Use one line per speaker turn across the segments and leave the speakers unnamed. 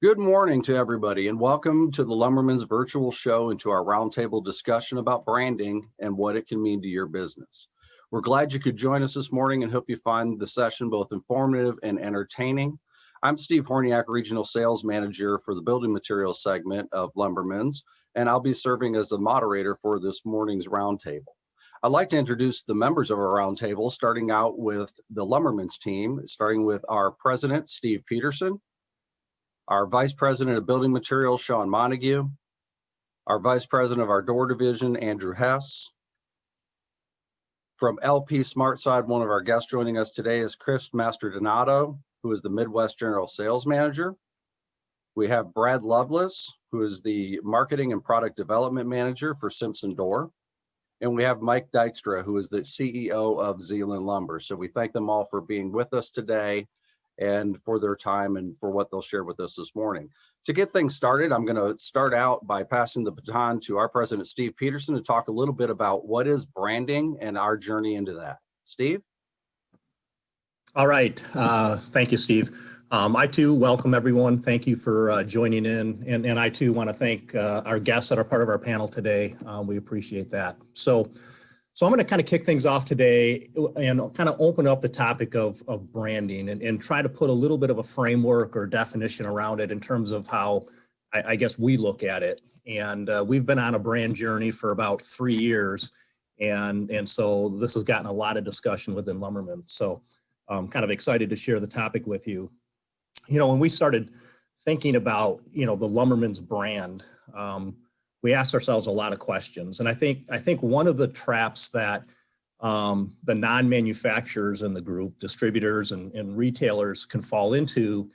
Good morning to everybody, and welcome to the Lumbermen's virtual show and to our roundtable discussion about branding and what it can mean to your business. We're glad you could join us this morning and hope you find the session both informative and entertaining. I'm Steve Horniak, Regional Sales Manager for the Building Materials segment of Lumbermen's, and I'll be serving as the moderator for this morning's roundtable. I'd like to introduce the members of our roundtable, starting out with the Lumbermen's team, starting with our President, Steve Peterson, our Vice President of Building Materials, Sean Montague, our Vice President of our Door Division, Andrew Hess. From LP SmartSide, one of our guests joining us today is Chris Mastrodonato, who is the Midwest General Sales Manager. We have Brad Lovelace, who is the Marketing and Product Development Manager for Simpson Door. And we have Mike Dykstra, who is the CEO of Zeeland Lumber. So we thank them all for being with us today and for their time and for what they'll share with us this morning. To get things started, I'm going to start out by passing the baton to our president, Steve Peterson, to talk a little bit about what is branding and our journey into that. Steve?
All right. Thank you, Steve. I too welcome everyone. Thank you for joining in. And I too want to thank our guests that are part of our panel today. We appreciate that. So I'm going to kind of kick things off today and kind of open up the topic of branding and try to put a little bit of a framework or definition around it in terms of how I guess we look at it. And we've been on a brand journey for about 3 years. And so this has gotten a lot of discussion within Lumbermen. So I'm kind of excited to share the topic with you. You know, when we started thinking about, the Lumbermen's brand, we asked ourselves a lot of questions. And I think one of the traps that the non-manufacturers in the group, distributors and retailers can fall into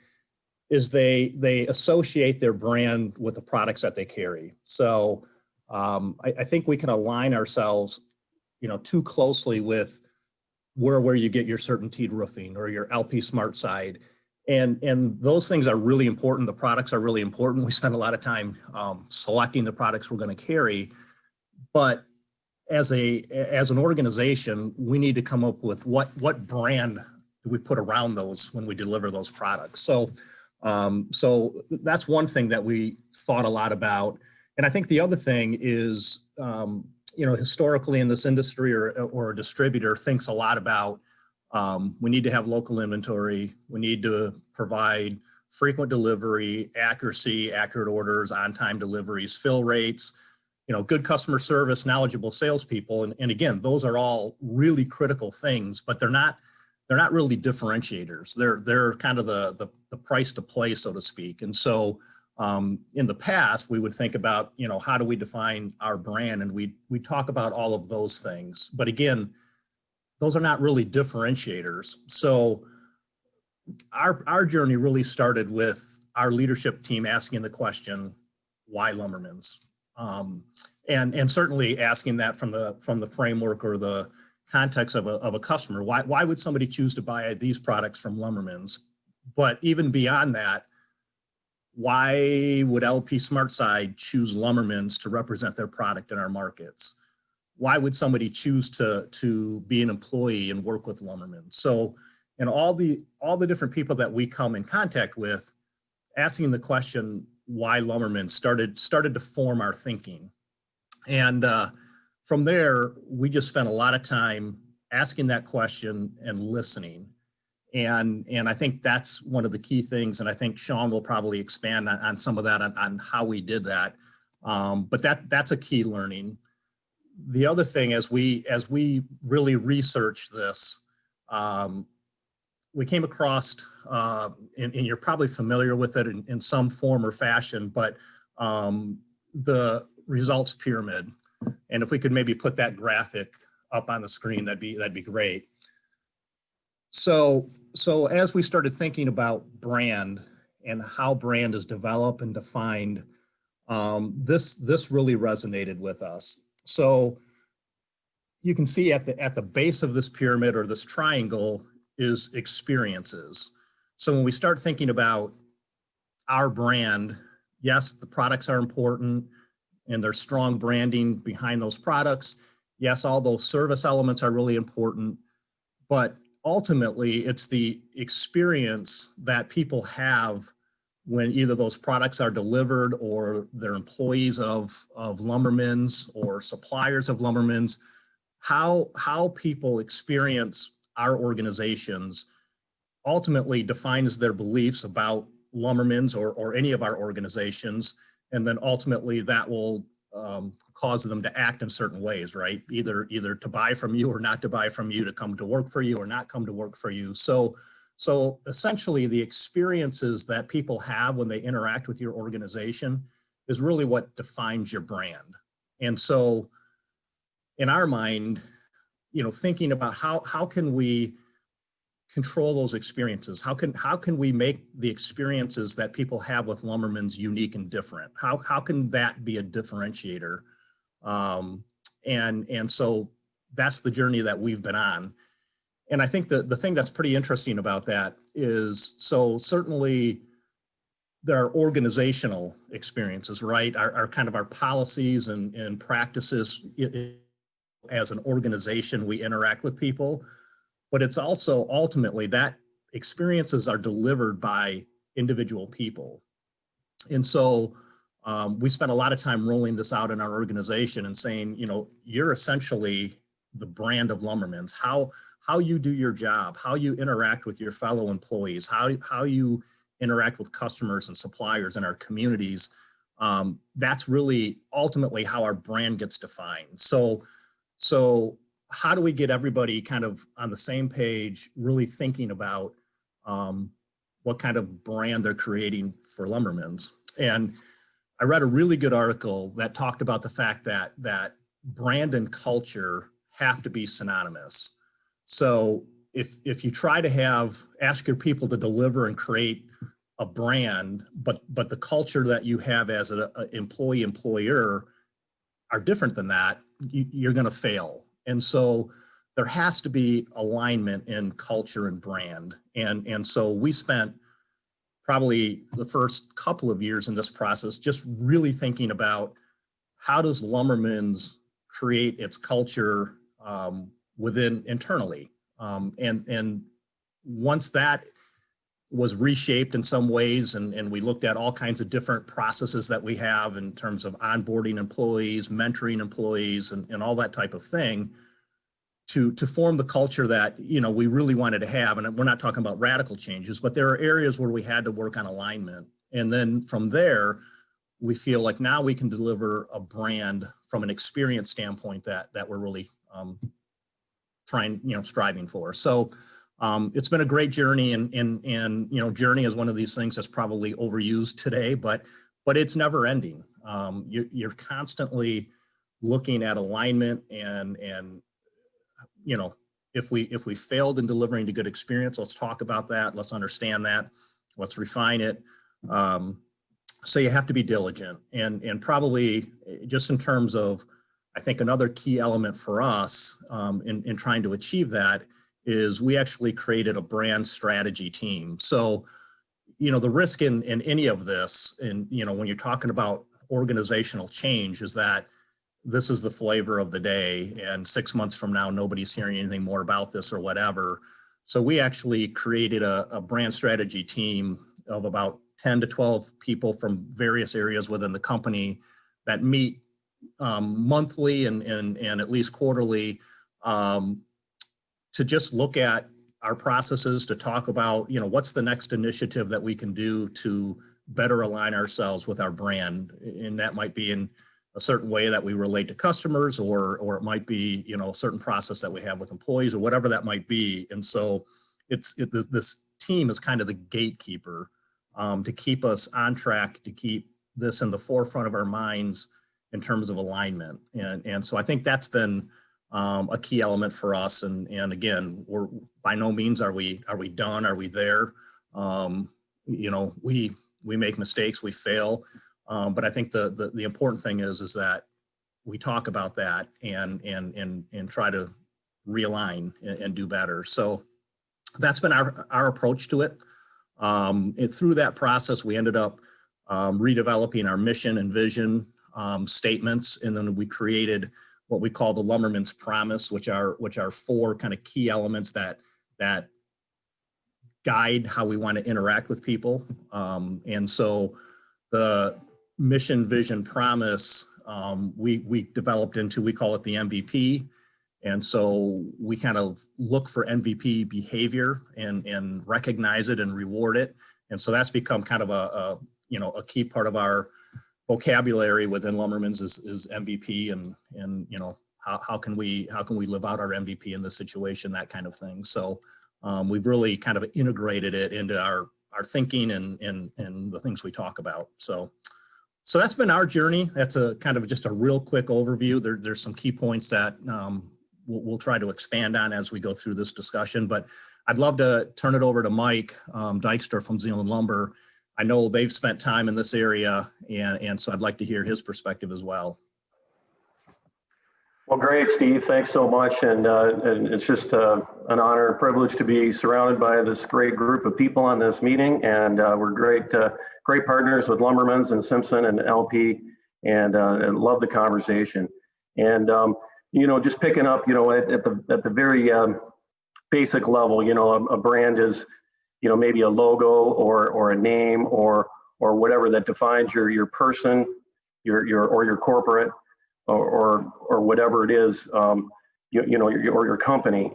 is they associate their brand with the products that they carry. So I think we can align ourselves, too closely with where you get your CertainTeed roofing or your LP SmartSide. And those things are really important. The products are really important. We spend a lot of time selecting the products we're going to carry. But as an organization, we need to come up with what brand do we put around those when we deliver those products. So that's one thing that we thought a lot about. And I think the other thing is, historically in this industry or a distributor thinks a lot about we need to have local inventory. We need to provide frequent delivery, accurate orders, on-time deliveries, fill rates, good customer service, knowledgeable salespeople. And again, those are all really critical things, but they're not really differentiators. They're kind of the price to play, so to speak. And so in the past, we would think about, how do we define our brand? And we talk about all of those things. But again, those are not really differentiators. So our journey really started with our leadership team asking the question, why Lumbermen's? And certainly asking that from the framework or the context of a customer. Why would somebody choose to buy these products from Lumbermen's? But even beyond that, why would LP SmartSide choose Lumbermen's to represent their product in our markets? Why would somebody choose to be an employee and work with Lumbermen? So, and all the different people that we come in contact with, asking the question why Lumbermen started to form our thinking. And from there, we just spent a lot of time asking that question and listening. And I think that's one of the key things. And I think Sean will probably expand on some of that on how we did that. But that's a key learning. The other thing, as we really researched this, we came across, and you're probably familiar with it in some form or fashion, but the results pyramid. And if we could maybe put that graphic up on the screen, that'd be great. So as we started thinking about brand and how brand is developed and defined, this really resonated with us. So you can see at the base of this pyramid or this triangle is experiences. So when we start thinking about our brand, yes, the products are important and there's strong branding behind those products. Yes, all those service elements are really important, but ultimately it's the experience that people have when either those products are delivered or they're employees of Lumbermen's or suppliers of Lumbermen's, how people experience our organizations ultimately defines their beliefs about Lumbermen's or any of our organizations. And then ultimately that will cause them to act in certain ways, right? Either to buy from you or not to buy from you, to come to work for you or not come to work for you. So essentially the experiences that people have when they interact with your organization is really what defines your brand. And so in our mind, thinking about how can we control those experiences? How can we make the experiences that people have with Lumbermen's unique and different? How can that be a differentiator? And so that's the journey that we've been on. And I think the thing that's pretty interesting about that is, so certainly there are organizational experiences, right? Our kind of our policies and practices as an organization, we interact with people, but it's also ultimately that experiences are delivered by individual people. And so we spent a lot of time rolling this out in our organization and saying, you're essentially the brand of Lumbermen's. How you do your job, how you interact with your fellow employees, how you interact with customers and suppliers in our communities. That's really ultimately how our brand gets defined. So how do we get everybody kind of on the same page, really thinking about what kind of brand they're creating for Lumbermen's? And I read a really good article that talked about the fact that brand and culture have to be synonymous. So if you try to ask your people to deliver and create a brand, but the culture that you have as an employer are different than that, you're going to fail. And so there has to be alignment in culture and brand. And so we spent probably the first couple of years in this process just really thinking about how does Lumbermen's create its culture within internally. And once that was reshaped in some ways, and we looked at all kinds of different processes that we have in terms of onboarding employees, mentoring employees, and all that type of thing, to form the culture that we really wanted to have. And we're not talking about radical changes, but there are areas where we had to work on alignment. And then from there, we feel like now we can deliver a brand from an experience standpoint that we're really striving for. So it's been a great journey, and journey is one of these things that's probably overused today, but it's never ending. You're constantly looking at alignment, and if we failed in delivering a good experience, let's talk about that. Let's understand that. Let's refine it. So you have to be diligent, and probably just in terms of, I think another key element for us in trying to achieve that is we actually created a brand strategy team. So, the risk in any of this, and when you're talking about organizational change, is that this is the flavor of the day, and 6 months from now, nobody's hearing anything more about this or whatever. So we actually created a brand strategy team of about 10 to 12 people from various areas within the company that meet monthly and at least quarterly to just look at our processes, to talk about, what's the next initiative that we can do to better align ourselves with our brand. And that might be in a certain way that we relate to customers, or it might be, a certain process that we have with employees, or whatever that might be. And so this team is kind of the gatekeeper to keep us on track, to keep this in the forefront of our minds in terms of alignment. And so I think that's been a key element for us. And again, we're by no means are we done. Are we there? We make mistakes, we fail. But I think the important thing is that we talk about that and try to realign and do better. So that's been our approach to it. And through that process, we ended up redeveloping our mission and vision statements, and then we created what we call the Lumbermen's Promise, which are 4 kind of key elements that guide how we want to interact with people. And so the mission, vision, promise, we developed into, we call it the MVP. And so we kind of look for MVP behavior and recognize it and reward it. And so that's become kind of a key part of our vocabulary within Lumbermen's is MVP and how can we live out our MVP in this situation, that kind of thing. So we've really kind of integrated it into our thinking and the things we talk about. So that's been our journey. That's a kind of just a real quick overview. There's some key points that we'll try to expand on as we go through this discussion, but I'd love to turn it over to Mike Dykstra from Zeeland Lumber. I know they've spent time in this area, and so I'd like to hear his perspective as well.
Well, great, Steve. Thanks so much. And it's just an honor and privilege to be surrounded by this great group of people on this meeting. And we're great partners with Lumbermen's and Simpson and LP, and love the conversation. And, just picking up, at the very basic level, a brand is, maybe a logo or a name or whatever that defines your person, your corporate, or whatever it is, your company.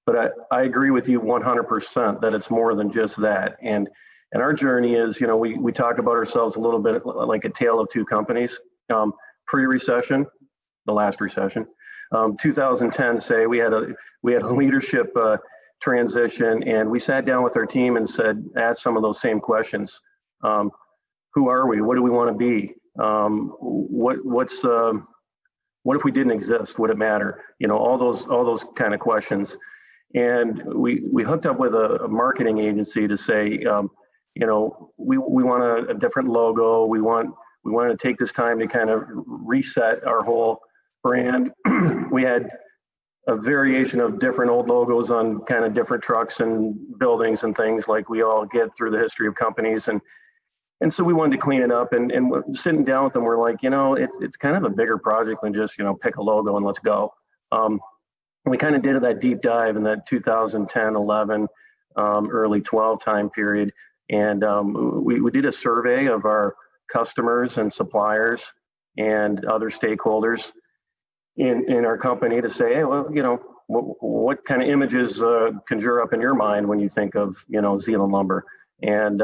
But I agree with you 100% that it's more than just that. And our journey is, we talk about ourselves a little bit like a tale of two companies. Pre-recession, the last recession, 2010, say we had a leadership transition, and we sat down with our team and asked some of those same questions. Who are we? What do we want to be? What if we didn't exist? Would it matter? All those kind of questions. And we hooked up with a marketing agency to say, we want a different logo. We want to take this time to kind of reset our whole brand. We had a variation of different old logos on kind of different trucks and buildings and things like we all get through the history of companies. And so we wanted to clean it up, and sitting down with them, we're like, it's kind of a bigger project than just, pick a logo and let's go. We kind of did that deep dive in that 2010, 11, early 12 time period. And we did a survey of our customers and suppliers and other stakeholders in our company to say, hey, well, what kind of images conjure up in your mind when you think of, Zeeland Lumber? And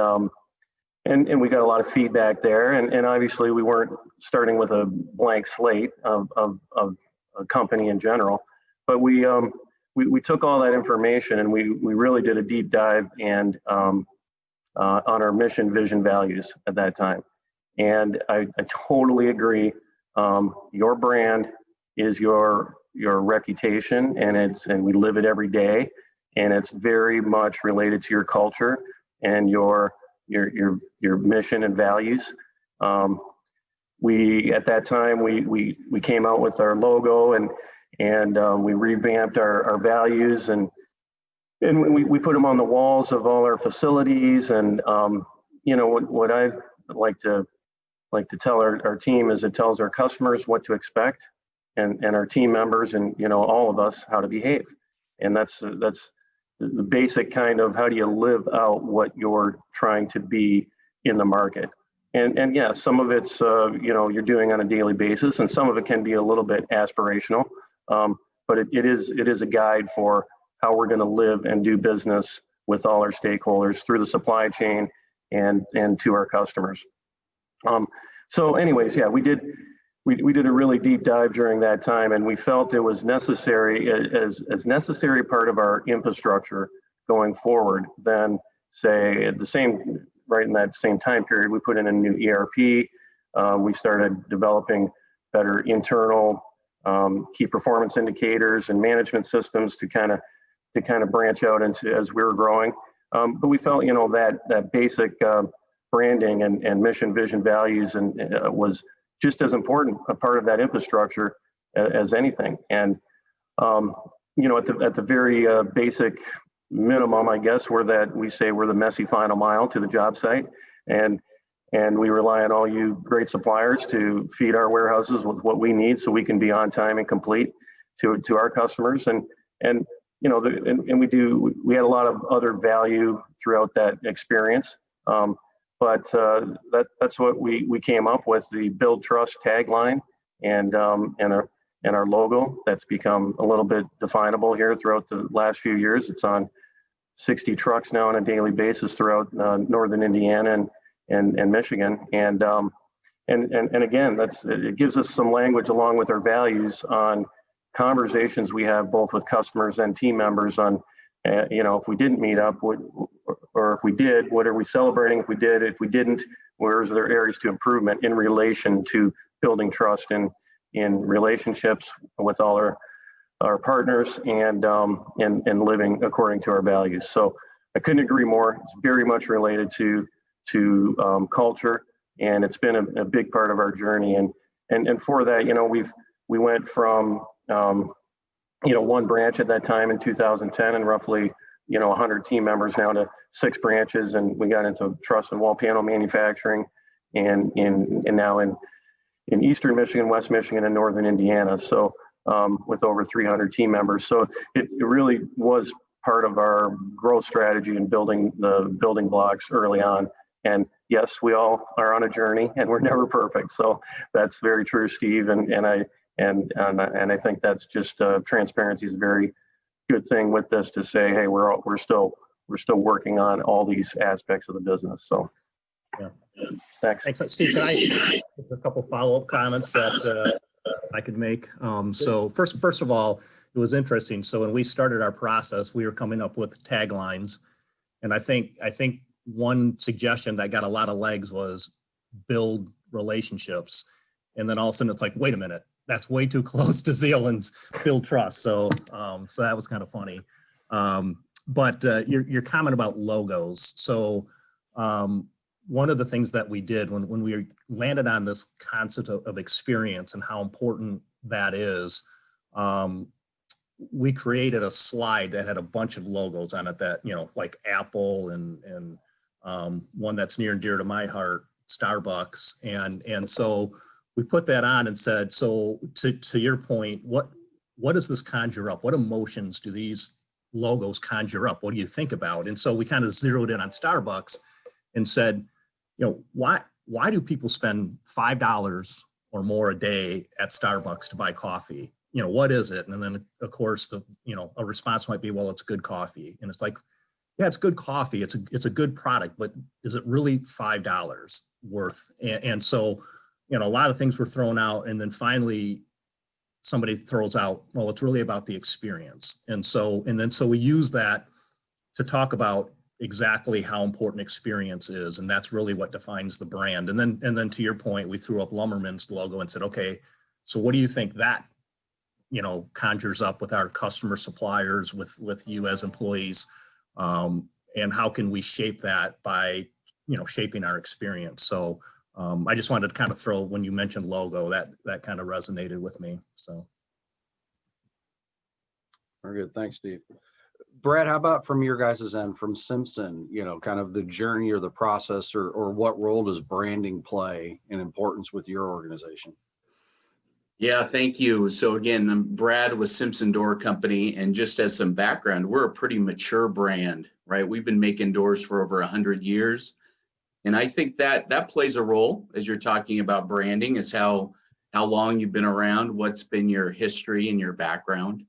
we got a lot of feedback there, and obviously we weren't starting with a blank slate of a company in general, but we took all that information and we really did a deep dive and on our mission, vision, values at that time. And I totally agree. Your brand is your reputation, and we live it every day, and it's very much related to your culture and your mission and values. We at that time we came out with our logo and we revamped our values and we put them on the walls of all our facilities. And what I like to tell our team is it tells our customers what to expect and our team members and all of us how to behave. And that's the basic kind of how do you live out what you're trying to be in the market. And yeah, some of it's, you're doing on a daily basis, and some of it can be a little bit aspirational, but it is a guide for how we're going to live and do business with all our stakeholders through the supply chain and to our customers. So anyways, yeah, we did a really deep dive during that time, and we felt it was necessary as necessary part of our infrastructure going forward. Then, say right in that same time period, we put in a new ERP. We started developing better internal key performance indicators and management systems to kind of branch out into as we were growing. But we felt that basic branding and mission, vision, values was just as important a part of that infrastructure as anything. And at the very basic minimum, I guess, we're the messy final mile to the job site, and we rely on all you great suppliers to feed our warehouses with what we need so we can be on time and complete to our customers. And we had a lot of other value throughout that experience. That's what we came up with, the Build Trust tagline and our logo that's become a little bit definable here throughout the last few years. It's on 60 trucks now on a daily basis throughout northern Indiana and Michigan. And again, it gives us some language along with our values on conversations we have both with customers and team members on, if we didn't meet up, or if we did, what are we celebrating? If we didn't, where's there areas to improvement in relation to building trust in relationships with all our partners and living according to our values. So I couldn't agree more. It's very much related to culture, and it's been a big part of our journey. And for that, we went from one branch at that time in 2010 and roughly 100 team members now to 6 branches, and we got into truss and wall panel manufacturing and now in Eastern Michigan, West Michigan, and Northern Indiana. So with over 300 team members. So it really was part of our growth strategy in building the building blocks early on. And yes, we all are on a journey and we're never perfect. So that's very true, Steve. And I think that's just transparency is a very good thing with this to say, hey, we're still working on all these aspects of the business. So
yeah.
Thanks.
Thanks, Steve. Can I a couple follow-up comments that I could make? So first of all, it was interesting. So when we started our process, we were coming up with taglines, and I think one suggestion that got a lot of legs was build relationships, and then all of a sudden it's like, wait a minute, that's way too close to Zeeland's build trust. So that was kind of funny. But your comment about logos. So one of the things that we did when we landed on this concept of experience and how important that is, we created a slide that had a bunch of logos on it that, like Apple and one that's near and dear to my heart, Starbucks. And so we put that on and said, so to your point, what does this conjure up? What emotions do these logos conjure up? What do you think about? And so we kind of zeroed in on Starbucks and said, why do people spend $5 or more a day at Starbucks to buy coffee? What is it? And then of course a response might be, well, it's good coffee. And it's like, yeah, it's good coffee. It's a good product, but is it really $5 worth? And so, a lot of things were thrown out, and then finally somebody throws out, well, it's really about the experience. And so we use that to talk about exactly how important experience is, and that's really what defines the brand. And then to your point, we threw up Lumbermen's logo and said, okay, so what do you think that conjures up with our customer suppliers, with you as employees, and how can we shape that by shaping our experience? So I just wanted to kind of throw, when you mentioned logo, that kind of resonated with me. So
very good. Thanks, Steve. Brad, how about from your guys' end, from Simpson, kind of the journey or the process, or what role does branding play in importance with your organization?
Yeah, thank you. So again, I'm Brad with Simpson Door Company, and just as some background, we're a pretty mature brand, right? We've been making doors for over 100 years. And I think that plays a role as you're talking about branding, is how long you've been around, what's been your history and your background.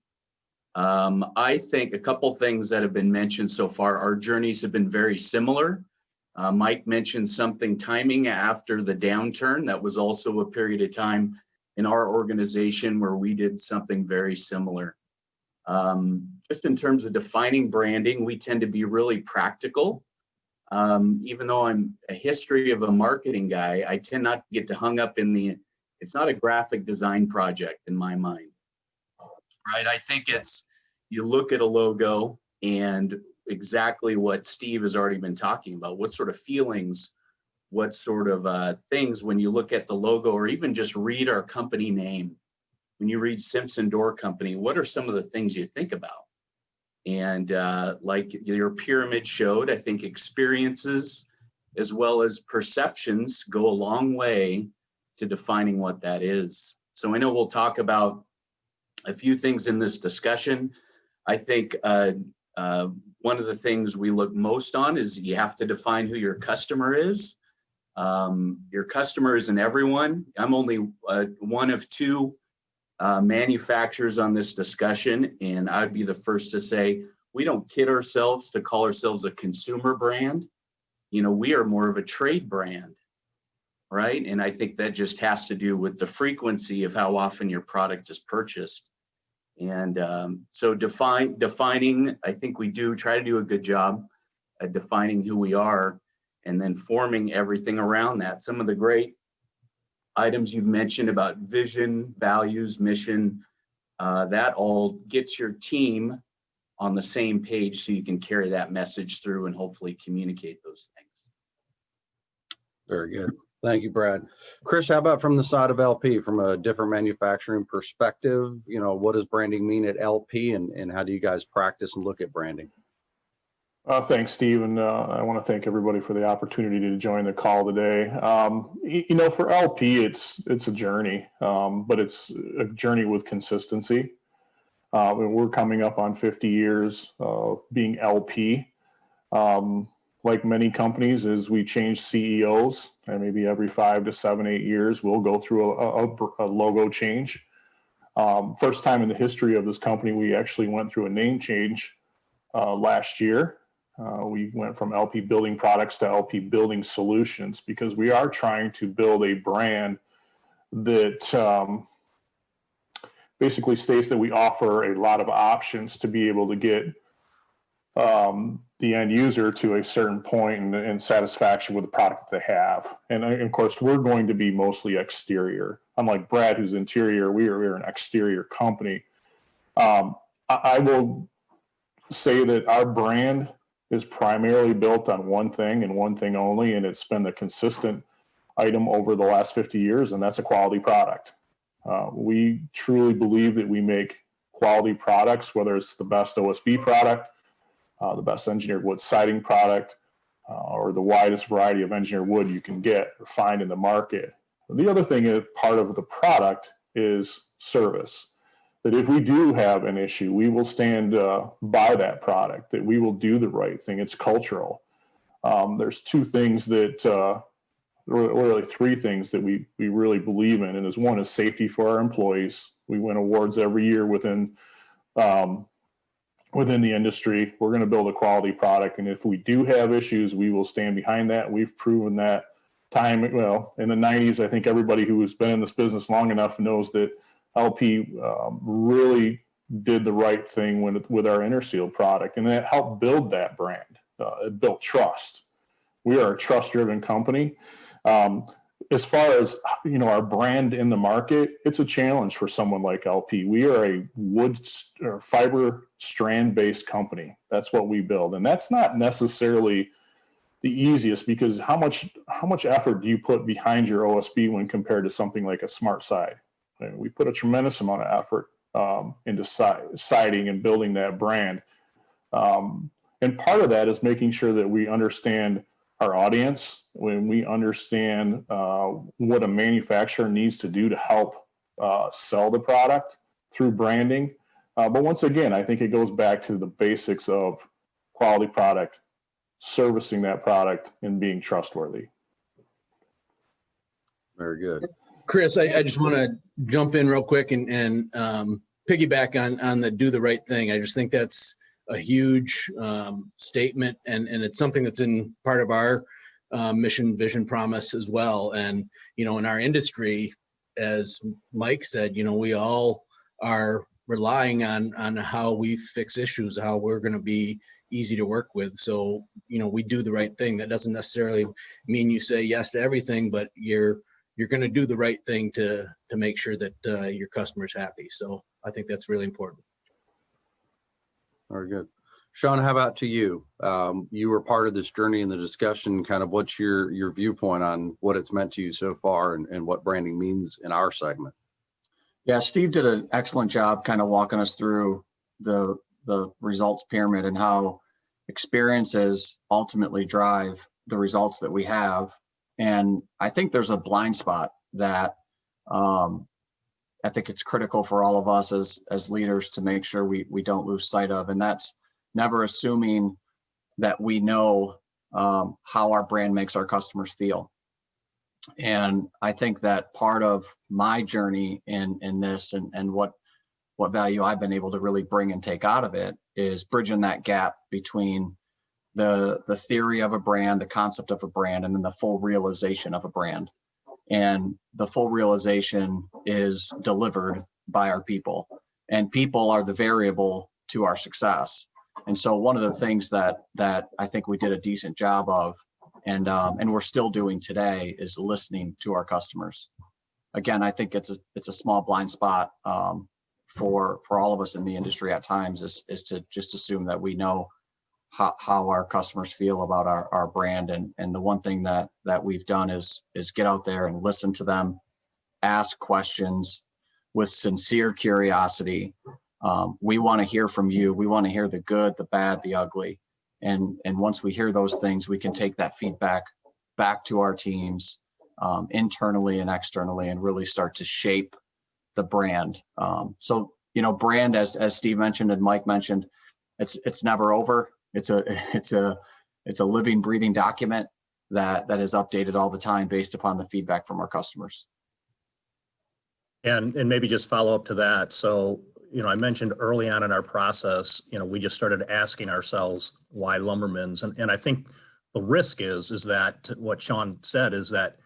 I think a couple things that have been mentioned so far, our journeys have been very similar. Mike mentioned something timing after the downturn. That was also a period of time in our organization where we did something very similar. Just in terms of defining branding, we tend to be really practical. Even though I'm a history of a marketing guy, I tend not to get hung up in it's not a graphic design project in my mind, right? I think you look at a logo and exactly what Steve has already been talking about, what sort of feelings, what sort of things when you look at the logo, or even just read our company name. When you read Simpson Door Company, what are some of the things you think about? And like your pyramid showed, I think experiences as well as perceptions go a long way to defining what that is. So I know we'll talk about a few things in this discussion. I think one of the things we look most on is you have to define who your customer is. Your customer isn't everyone. I'm only one of two manufacturers on this discussion, and I'd be the first to say we don't kid ourselves to call ourselves a consumer brand. You know, we are more of a trade brand, right? And I think that just has to do with the frequency of how often your product is purchased. And so defining, I think we do try to do a good job at defining who we are and then forming everything around that. Some of the great items you've mentioned about vision, values, mission, that all gets your team on the same page so you can carry that message through and hopefully communicate those things.
Very good. Thank you, Brad. Chris, how about from the side of LP, from a different manufacturing perspective? You know, what does branding mean at LP, and how do you guys practice and look at branding?
Thanks, Steve, and I want to thank everybody for the opportunity to join the call today. You know, for LP, it's a journey, but it's a journey with consistency. We're coming up on 50 years of being LP. Like many companies, as we change CEOs, and maybe every 5 to 7, 8 years, we'll go through a logo change. First time in the history of this company, we actually went through a name change last year. We went from LP Building Products to LP Building Solutions because we are trying to build a brand that basically states that we offer a lot of options to be able to get the end user to a certain point and satisfaction with the product that they have. And of course, we're going to be mostly exterior. Unlike Brad, who's interior, we're an exterior company. I will say that our brand is primarily built on one thing and one thing only, and it's been the consistent item over the last 50 years, and that's a quality product. We truly believe that we make quality products, whether it's the best OSB product, the best engineered wood siding product, or the widest variety of engineered wood you can get or find in the market. The other thing is part of the product is service. That if we do have an issue, we will stand by that product, that we will do the right thing. It's cultural. There's two things that, really three things that we really believe in. And as one is safety for our employees. We win awards every year within the industry. We're going to build a quality product. And if we do have issues, we will stand behind that. We've proven that in the 90s, I think everybody who has been in this business long enough knows that LP really did the right thing with our InterSeal product, and that helped build that brand. It built trust. We are a trust-driven company. As far as our brand in the market, it's a challenge for someone like LP. We are a wood or fiber strand-based company. That's what we build, and that's not necessarily the easiest because how much effort do you put behind your OSB when compared to something like a SmartSide? We put a tremendous amount of effort into siding and building that brand. And part of that is making sure that we understand our audience, when we understand what a manufacturer needs to do to help sell the product through branding. But once again, I think it goes back to the basics of quality product, servicing that product, and being trustworthy.
Very good.
Chris, I just want to jump in real quick and piggyback on the do the right thing. I just think that's a huge statement, and it's something that's in part of our mission, vision, promise as well. And, in our industry, as Mike said, we all are relying on how we fix issues, how we're going to be easy to work with. So, we do the right thing. That doesn't necessarily mean you say yes to everything, but you're going to do the right thing to make sure that your customer's happy. So I think that's really important.
Very good. Sean, how about to you? You were part of this journey in the discussion. Kind of what's your viewpoint on what it's meant to you so far and what branding means in our segment?
Yeah, Steve did an excellent job kind of walking us through the results pyramid and how experiences ultimately drive the results that we have. And I think there's a blind spot that I think it's critical for all of us as leaders to make sure we don't lose sight of, and that's never assuming that we know how our brand makes our customers feel. And I think that part of my journey in this and what value I've been able to really bring and take out of it is bridging that gap between the theory of a brand, the concept of a brand, and then the full realization of a brand. And the full realization is delivered by our people, and people are the variable to our success. And so one of the things that I think we did a decent job of, and we're still doing today, is listening to our customers. Again, I think it's a small blind spot for all of us in the industry at times, is to just assume that we know how our customers feel about our brand. And the one thing that we've done is get out there and listen to them, ask questions with sincere curiosity. We want to hear from you. We want to hear the good, the bad, the ugly. And once we hear those things, we can take that feedback back to our teams, internally and externally, and really start to shape the brand. So, brand, as Steve mentioned and Mike mentioned, it's never over. It's a living, breathing document that is updated all the time based upon the feedback from our customers.
And maybe just follow up to that. So, I mentioned early on in our process, we just started asking ourselves why Lumbermen's, and I think the risk is that what Sean said is that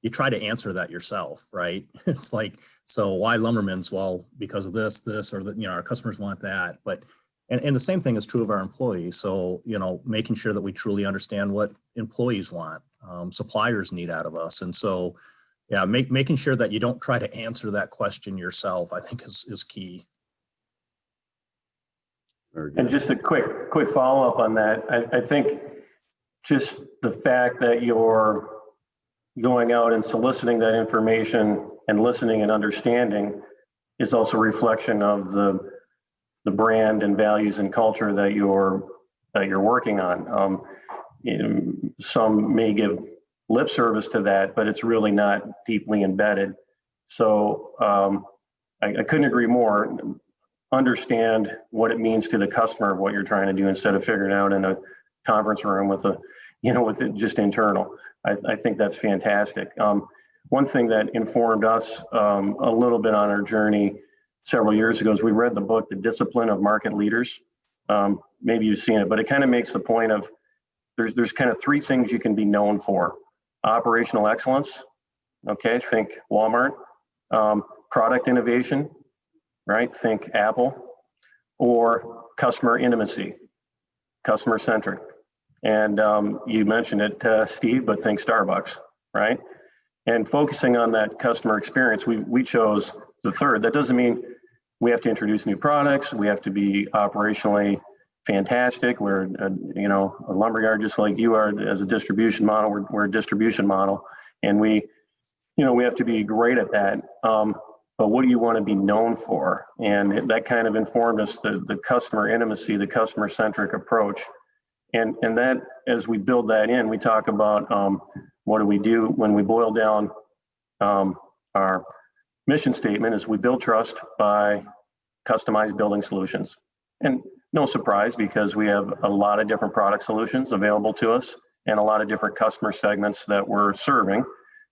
you try to answer that yourself, right? It's like, so why Lumbermen's? Well, because of this, or that, our customers want that. But and the same thing is true of our employees. So, making sure that we truly understand what employees want, suppliers need out of us. And so, yeah, making sure that you don't try to answer that question yourself, I think is key.
And just a quick follow-up on that. I think just the fact that you're going out and soliciting that information and listening and understanding is also a reflection of the brand and values and culture that you're working on. Some may give lip service to that, but it's really not deeply embedded. So I couldn't agree more. Understand what it means to the customer of what you're trying to do, instead of figuring out in a conference room with it just internal. I think that's fantastic. One thing that informed us a little bit on our journey several years ago is we read the book, The Discipline of Market Leaders. Maybe you've seen it, but it kind of makes the point of there's kind of three things you can be known for. Operational excellence, okay, think Walmart. Product innovation, right, think Apple. Or customer intimacy, customer centric. And you mentioned it, Steve, but think Starbucks, right? And focusing on that customer experience, we chose the third. That doesn't mean we have to introduce new products. We have to be operationally fantastic. We're a lumberyard just like you are as a distribution model. We're a distribution model, and we have to be great at that. But what do you want to be known for? And that kind of informed us the customer intimacy, the customer centric approach. And that, as we build that in, we talk about what do we do when we boil down our mission statement is we build trust by customized building solutions. And no surprise, because we have a lot of different product solutions available to us and a lot of different customer segments that we're serving.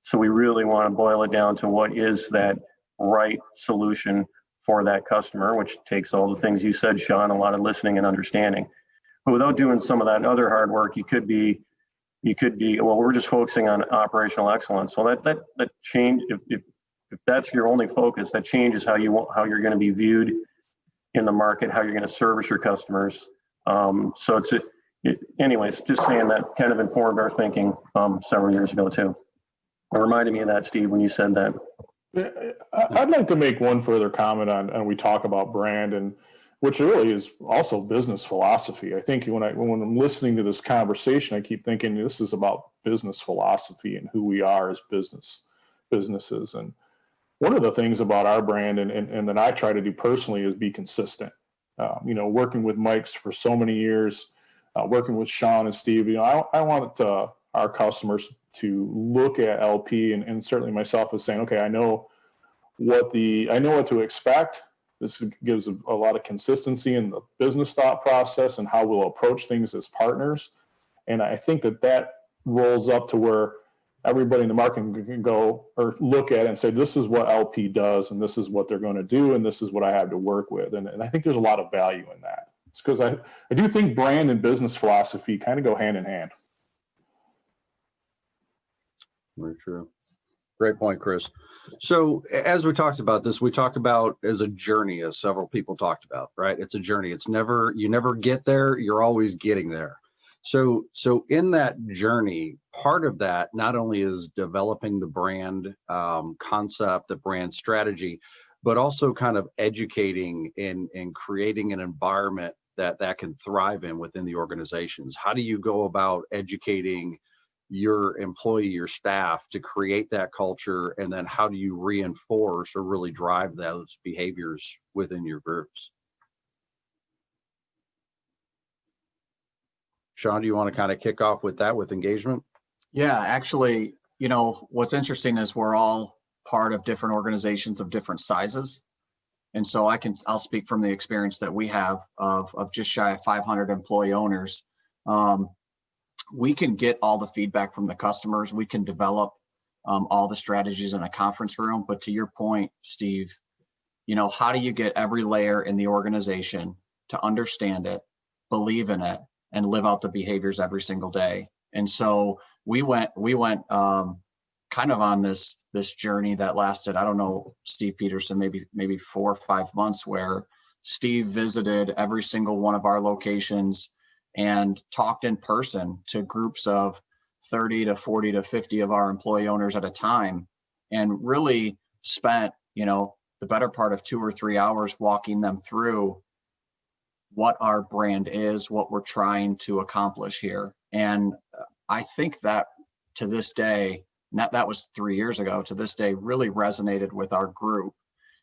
So we really want to boil it down to what is that right solution for that customer, which takes all the things you said, Sean, a lot of listening and understanding. But without doing some of that other hard work, you could be, well, we're just focusing on operational excellence. So that change, if that's your only focus, that changes how you're going to be viewed in the market, how you're going to service your customers. So anyways, just saying that kind of informed our thinking several years ago too. It reminded me of that, Steve, when you said that.
I'd like to make one further comment on we talk about brand, and which really is also business philosophy. I think when I'm listening to this conversation, I keep thinking this is about business philosophy and who we are as businesses. And one of the things about our brand and that I try to do personally is be consistent. Working with Mike's for so many years, working with Sean and Steve, I want our customers to look at LP and certainly myself as saying, okay, I know I know what to expect. This gives a lot of consistency in the business thought process and how we'll approach things as partners. And I think that rolls up to where everybody in the market can go or look at it and say, this is what LP does, and this is what they're going to do, and this is what I have to work with. And I think there's a lot of value in that. It's because I do think brand and business philosophy kind of go hand in hand.
Very true. Great point, Chris. So as we talked about this, we talked about as a journey, as several people talked about, right? It's a journey. It's never, you never get there. You're always getting there. So in that journey, part of that not only is developing the brand concept, the brand strategy, but also kind of educating and creating an environment that can thrive in within the organizations. How do you go about educating your employee, your staff, to create that culture? And then how do you reinforce or really drive those behaviors within your groups? Sean, do you want to kind of kick off with that, with engagement?
Yeah, actually, what's interesting is we're all part of different organizations of different sizes. And so I'll speak from the experience that we have of just shy of 500 employee owners. We can get all the feedback from the customers. We can develop all the strategies in a conference room. But to your point, Steve, how do you get every layer in the organization to understand it, believe in it, and live out the behaviors every single day? And so we went kind of on this journey that lasted, I don't know, Steve Peterson, maybe 4 or 5 months, where Steve visited every single one of our locations and talked in person to groups of 30 to 40 to 50 of our employee owners at a time, and really spent, the better part of 2 or 3 hours walking them through what our brand is, what we're trying to accomplish here. And I think that to this day, that was 3 years ago, to this day really resonated with our group.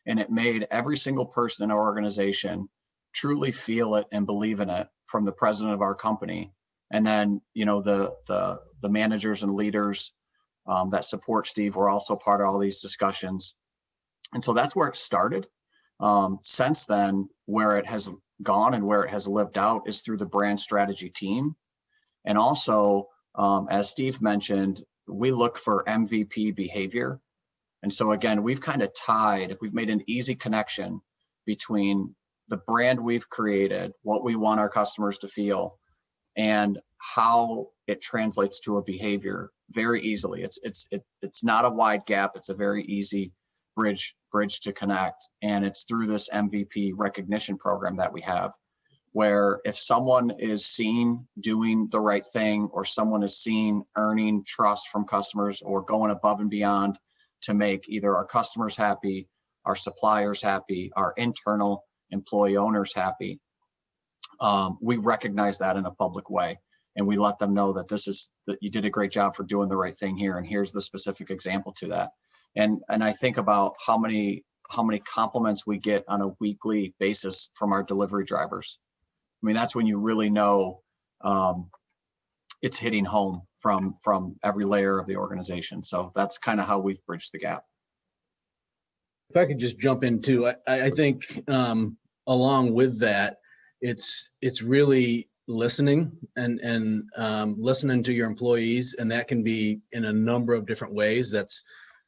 And it made every single person in our organization truly feel it and believe in it, from the president of our company. And then, the managers and leaders that support Steve were also part of all these discussions. And so that's where it started. Since then, where it has gone and where it has lived out is through the brand strategy team. And also, as Steve mentioned, we look for MVP behavior. And so again, we've made an easy connection between the brand we've created, what we want our customers to feel, and how it translates to a behavior very easily. It's not a wide gap. It's a very easy bridge to connect. And it's through this MVP recognition program that we have, where if someone is seen doing the right thing, or someone is seen earning trust from customers or going above and beyond to make either our customers happy, our suppliers happy, our internal employee owners happy, we recognize that in a public way, and we let them know that that you did a great job for doing the right thing here, and here's the specific example to that. And I think about how many compliments we get on a weekly basis from our delivery drivers. I mean, that's when you really know it's hitting home from every layer of the organization. So that's kind of how we've bridged the gap.
If I could just jump in too, I think along with that, it's really listening and listening to your employees, and that can be in a number of different ways.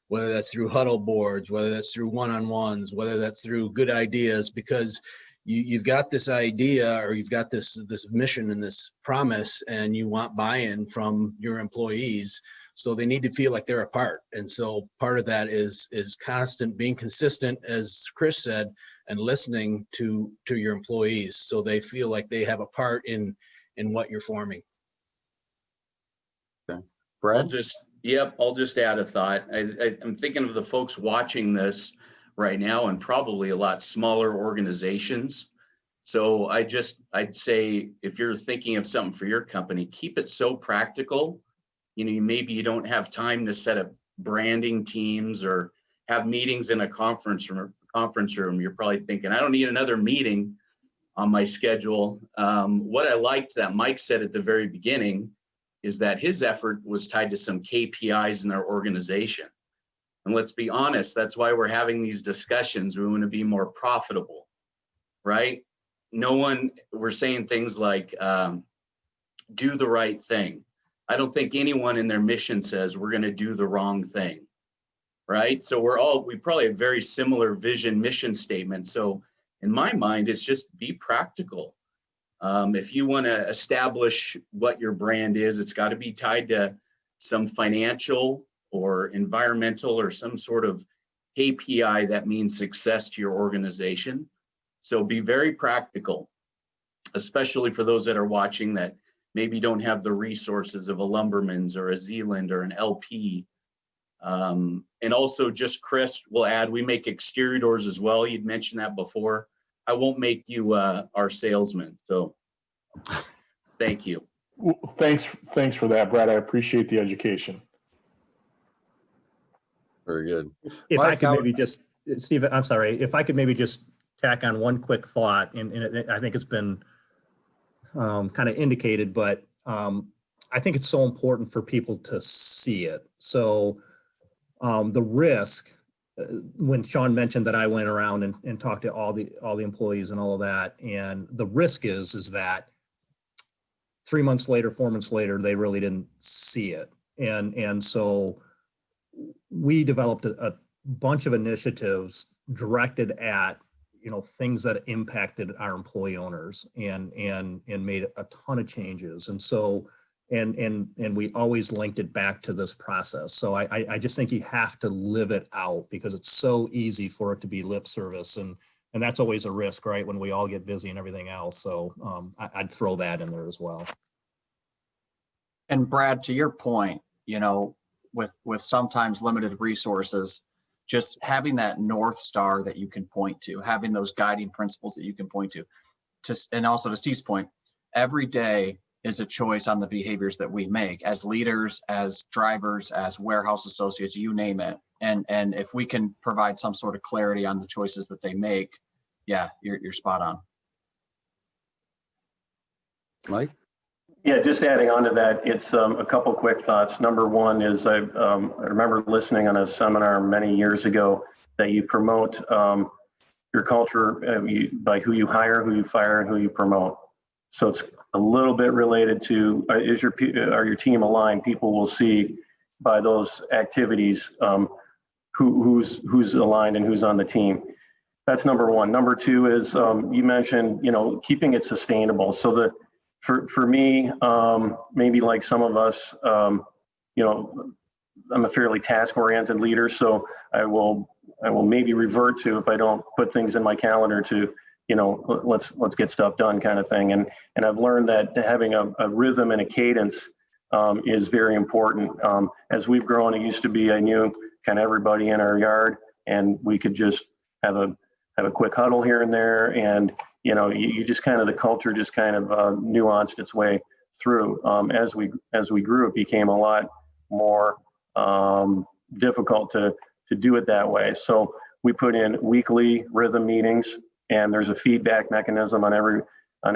Whether that's through huddle boards, whether that's through one-on-ones, whether that's through good ideas, because you've got this idea, or you've got this mission and this promise, and you want buy-in from your employees. So they need to feel like they're a part. And so part of that is constant, being consistent, as Chris said, and listening to your employees, so they feel like they have a part in what you're forming.
Okay. Brad?
I'll just add a thought. I'm thinking of the folks watching this right now, and probably a lot smaller organizations. So I'd say, if you're thinking of something for your company, keep it so practical. Maybe you don't have time to set up branding teams or have meetings in a conference room. You're probably thinking, I don't need another meeting on my schedule. What I liked that Mike said at the very beginning is that his effort was tied to some KPIs in their organization. And let's be honest, that's why we're having these discussions. We want to be more profitable, right? We're saying things like, do the right thing. I don't think anyone in their mission says we're going to do the wrong thing, right? So we probably have very similar vision mission statements. So in my mind, it's just be practical. If you want to establish what your brand is, it's got to be tied to some financial or environmental or some sort of KPI that means success to your organization. So be very practical, especially for those that are watching that maybe don't have the resources of a Lumbermen's or a Zeeland or an LP. And also just Chris will add, we make exterior doors as well. You'd mentioned that before. I won't make you our salesman. So thank you.
Well, thanks for that, Brad. I appreciate the education.
Very good.
If I
Mike,
could maybe just, Steve, I'm sorry, if I could maybe just tack on one quick thought, and I think it's been kind of indicated, but I think it's so important for people to see it. So the risk, when Sean mentioned that I went around and talked to all the employees and all of that, and the risk is that 3 months later, 4 months later, they really didn't see it. And so we developed a bunch of initiatives directed at, things that impacted our employee owners and made a ton of changes. And so, and we always linked it back to this process. So I just think you have to live it out, because it's so easy for it to be lip service. And that's always a risk, right? When we all get busy and everything else. So I'd throw that in there as well.
And Brad, to your point, with sometimes limited resources, just having that North Star that you can point to, having those guiding principles that you can point to, and also to Steve's point, every day is a choice on the behaviors that we make as leaders, as drivers, as warehouse associates, you name it. And if we can provide some sort of clarity on the choices that they make, yeah, you're spot on.
Mike?
Yeah, just adding on to that, it's a couple quick thoughts. Number one is I remember listening on a seminar many years ago that you promote your culture by who you hire, who you fire, and who you promote. So it's a little bit related to are your team aligned? People will see by those activities who's aligned and who's on the team. That's number one. Number two is you mentioned keeping it sustainable. So for me, maybe like some of us, I'm a fairly task-oriented leader, so I will maybe revert to, if I don't put things in my calendar, to let's get stuff done kind of thing. And I've learned that having a rhythm and a cadence is very important. As we've grown, it used to be I knew kind of everybody in our yard, and we could just have a quick huddle here and there, and you just kind of, the culture just kind of nuanced its way through. As we grew, it became a lot more difficult to do it that way. So we put in weekly rhythm meetings, and there's a feedback mechanism on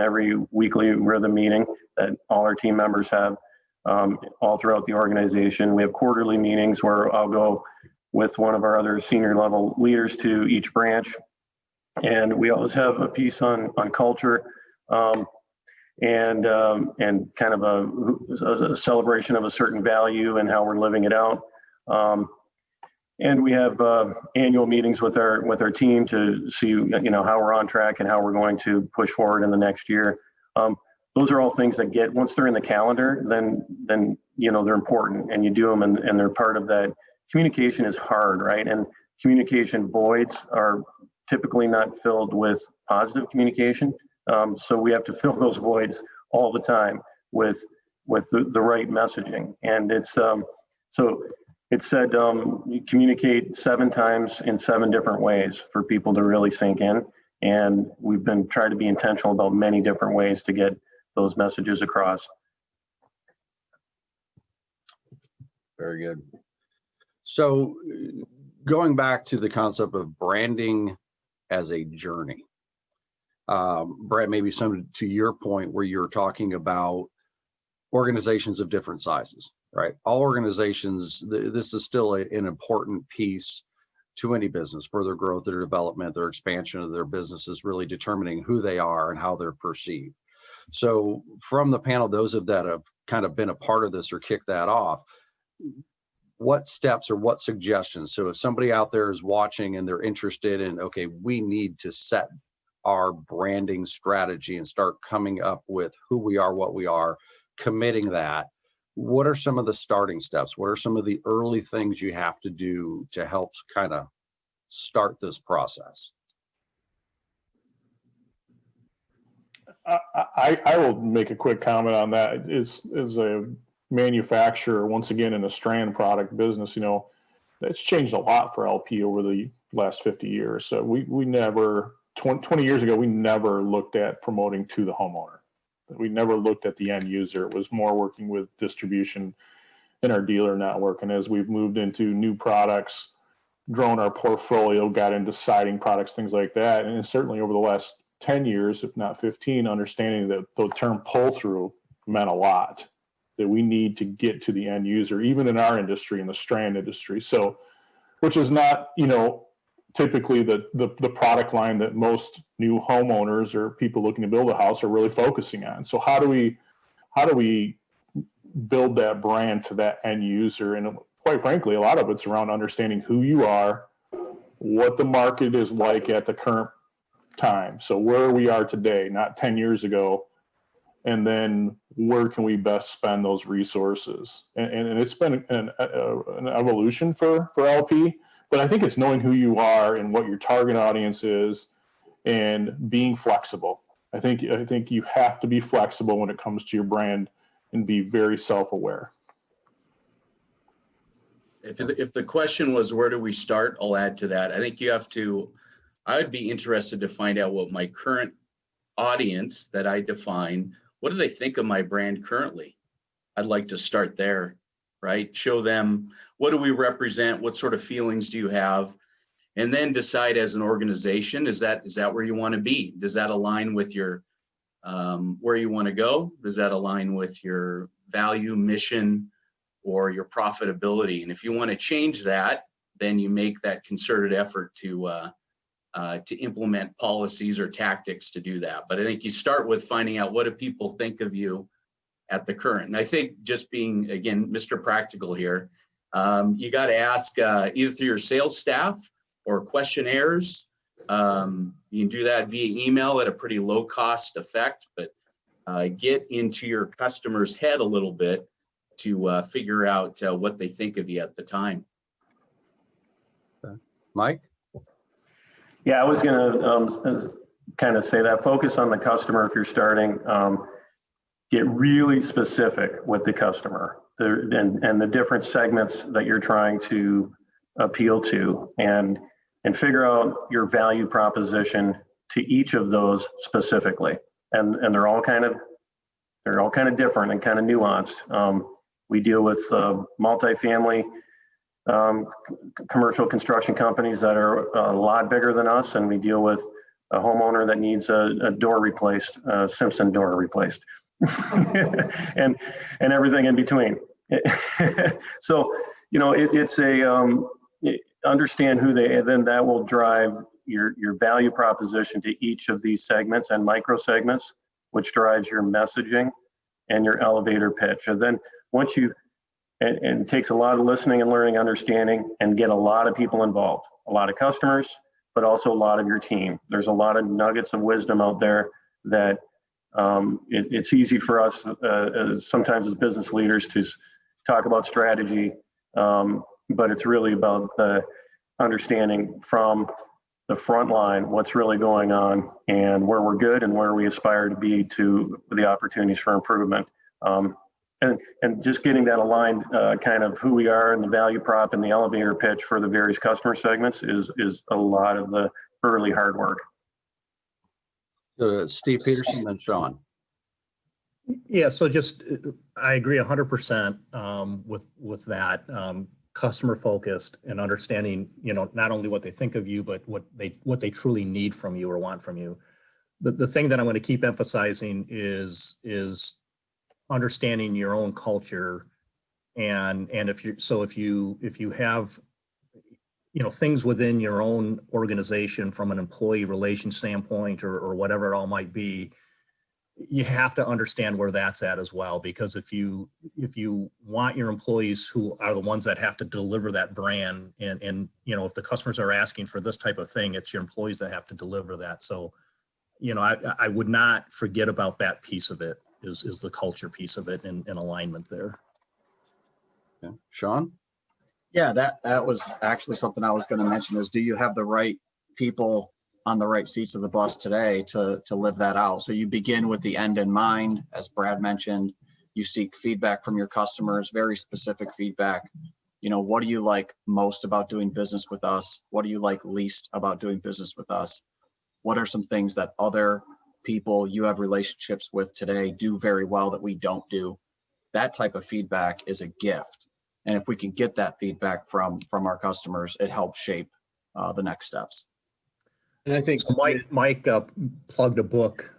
every weekly rhythm meeting that all our team members have all throughout the organization. We have quarterly meetings where I'll go with one of our other senior level leaders to each branch. And we always have a piece on culture and kind of a celebration of a certain value and how we're living it out. And we have annual meetings with our team to see how we're on track and how we're going to push forward in the next year. Those are all things that once they're in the calendar, then they're important, and you do them, and they're part of that. Communication is hard, right? And communication voids are typically not filled with positive communication. So we have to fill those voids all the time with the right messaging. And it's so it said you communicate 7 times in 7 different ways for people to really sink in. And we've been trying to be intentional about many different ways to get those messages across.
Very good. So going back to the concept of branding as a journey, Brett, maybe some to your point where you're talking about organizations of different sizes. right? All organizations, this is still an important piece to any business for their growth, their development, their expansion of their business is really determining who they are and how they're perceived. So from the panel, those that have kind of been a part of this or kicked that off, what steps or what suggestions? So if somebody out there is watching and they're interested in, okay, we need to set our branding strategy and start coming up with who we are, what we are, committing that. What are some of the starting steps? What are some of the early things you have to do to help kind of start this process?
I will make a quick comment on that. As a manufacturer, once again, in the strand product business, it's changed a lot for LP over the last 50 years. So we never, 20 years ago, we never looked at promoting to the homeowner. We never looked at the end user. It was more working with distribution in our dealer network. And as we've moved into new products, grown our portfolio, got into siding products, things like that. And certainly over the last 10 years, if not 15, understanding that the term pull-through meant a lot, that we need to get to the end user, even in our industry, in the strand industry. So, which is not, typically the product line that most new homeowners or people looking to build a house are really focusing on. So how do we build that brand to that end user? And quite frankly, a lot of it's around understanding who you are, what the market is like at the current time. So where we are today, not 10 years ago, and then where can we best spend those resources? And it's been an evolution for LP, but I think it's knowing who you are and what your target audience is and being flexible. I think you have to be flexible when it comes to your brand and be very self-aware.
If the question was, where do we start? I'll add to that. I think I would be interested to find out what my current audience that I define, what do they think of my brand currently? I'd like to start there, right? Show them, what do we represent? What sort of feelings do you have? And then decide as an organization, is that where you want to be? Does that align with your, where you want to go? Does that align with your value, mission, or your profitability? And if you want to change that, then you make that concerted effort to implement policies or tactics to do that. But I think you start with finding out, what do people think of you at the current? And I think, just being, again, Mr. Practical here, you got to ask either through your sales staff or questionnaires. You can do that via email at a pretty low cost effect, but get into your customer's head a little bit to figure out what they think of you at the time.
Mike?
Yeah, I was going to kind of say that. Focus on the customer if you're starting. Get really specific with the customer and the different segments that you're trying to appeal to, and figure out your value proposition to each of those specifically. And they're all kind of different and kind of nuanced. We deal with multifamily commercial construction companies that are a lot bigger than us, and we deal with a homeowner that needs a door replaced, a Simpson door replaced, and everything in between. So, it's understand who then that will drive your value proposition to each of these segments and micro segments, which drives your messaging and your elevator pitch. And then once and it takes a lot of listening and learning, understanding, and get a lot of people involved, a lot of customers, but also a lot of your team. There's a lot of nuggets of wisdom out there that it's easy for us sometimes as business leaders to talk about strategy, but it's really about the understanding from the front line what's really going on and where we're good and where we aspire to be, to the opportunities for improvement. And just getting that aligned, kind of who we are and the value prop and the elevator pitch for the various customer segments is a lot of the early hard work.
Steve Peterson, then Sean.
Yeah, so I agree 100% with that. Customer focused and understanding, not only what they think of you, but what they truly need from you or want from you. The thing that I'm going to keep emphasizing is understanding your own culture And if you have, things within your own organization from an employee relation standpoint or whatever it all might be, you have to understand where that's at as well, because if you want your employees, who are the ones that have to deliver that brand, and if the customers are asking for this type of thing, it's your employees that have to deliver that. So I would not forget about that piece of it, is the culture piece of it, and alignment there.
Okay. Sean?
Yeah, that was actually something I was going to mention, is do you have the right people on the right seats of the bus today to live that out? So you begin with the end in mind, as Brad mentioned. You seek feedback from your customers, very specific feedback. What do you like most about doing business with us? What do you like least about doing business with us? What are some things that other people you have relationships with today do very well that we don't do? That type of feedback is a gift. And if we can get that feedback from our customers, it helps shape the next steps.
And I think
So Mike plugged a book,